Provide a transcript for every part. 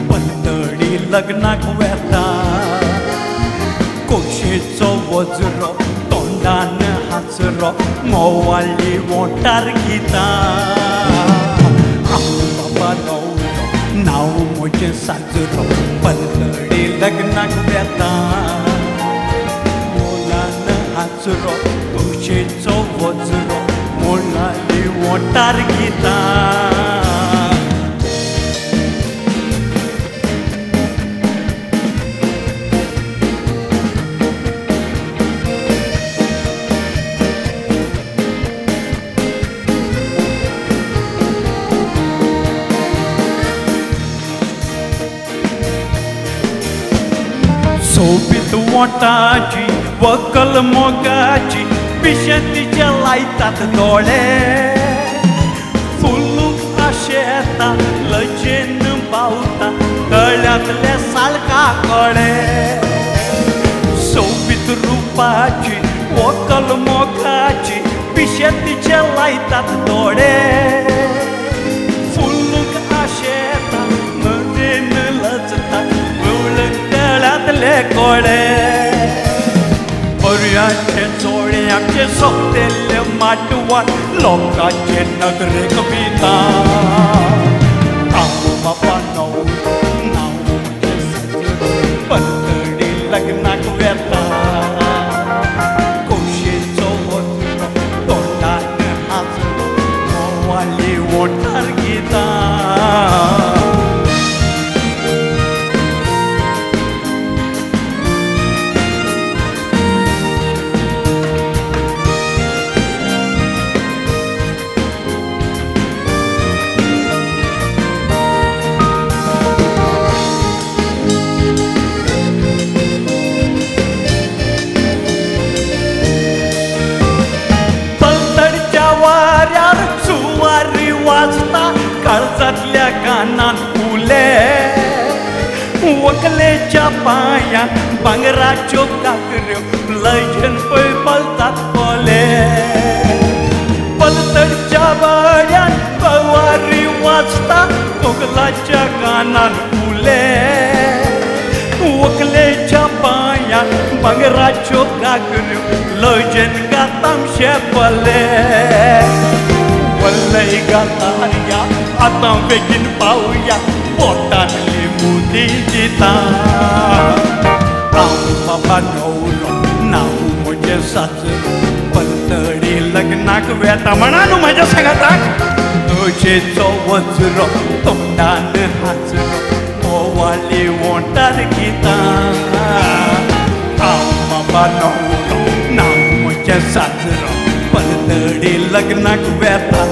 पंतडी लग्नाक वेता कोशेचो वज्रो तोंडान हाचरो मोवाली वोंटार गिता बाबा न्हवरो नांव म्हजें साजरो पंतडी लग्नाक वेता मोलान हाचरो कोशेचो वज्रो मोलाली वोंटार गिता सोबीत वोटाची वकल मोगाची पिशेंतीचे लायतात दोळे फुलूक आशेता लजेन बावता गळ्यांतले साळका कळे सोबीत रुपाची वकल मोगाची पिशेंतीचे लायतात दोळे फुलूक आशेता मदेन लजता गळ्यांतले कोळे पर्याचे चोळ्याचे सोंपतेले माटवान लोकांचे नगरे कविता हांव बाबा न्हवरो नांव म्हजें साजरो पंतडी लग्नाक वेता कोशेचो वज्रो तोंडान हाचरो मोवाली वोंटार गिता काळजातल्या कानान फुले वकलेच्या पांयान भांगराच्यो काकऱ्यो लयन पळय पलतात कोले पलतडच्या बाळ्यान कवारी वाजता वकलाच्या कानान फुले वकलेच्या पांयान भांगराच्यो काकऱ्यो लयन गातामशे पले वल्लय गाताया आता बेगीन पावया पोटांतली मुदी दिता हांव बाबा न्हवरो नांव म्हजें साजरो पंतडी लग्नाक वेता म्हणा न्हू म्हज्या सांगाताक कोशेचो वज्रो तोंडान हाचरो मोवाली वोंटार गिता हांव बाबा न्हवरो नांव म्हजें साजरो पंतडी लग्नाक वेता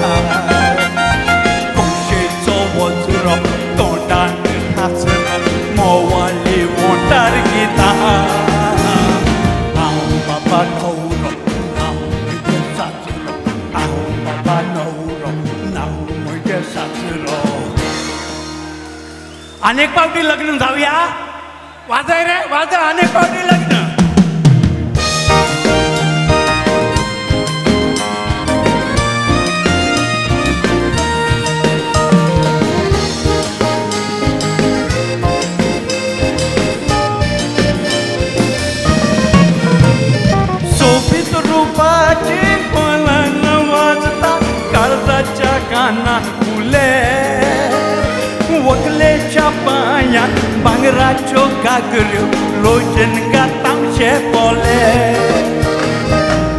कोशेचो वज्रो तोंडान हाचरो मोवाली वोंटार गिता हांव बाबा न्हवरो नांव म्हजें साजरो हांव बाबा न्हवरो नांव म्हजें साजरो अनेक पावटी लग्न जावया वाजय रे वाजय अनेक पावटी लग्न कानान फुले वकलेच्या पांयान भांगराच्यो काकऱ्यो लोचन गातामशे पोले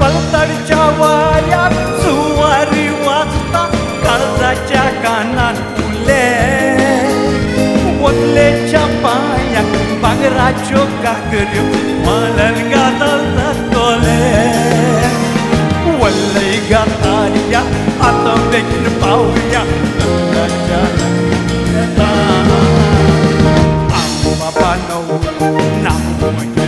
पलतडच्या वाऱ्यार सुवारी वाजता काळजाच्या कानान फुले वकलेच्या पांयान भांगराच्यो काकऱ्यो मालन गातातात कोले वल्लय गाताया आता बेगीन पावया हांव बाबा न्हवरो नांव म्हजें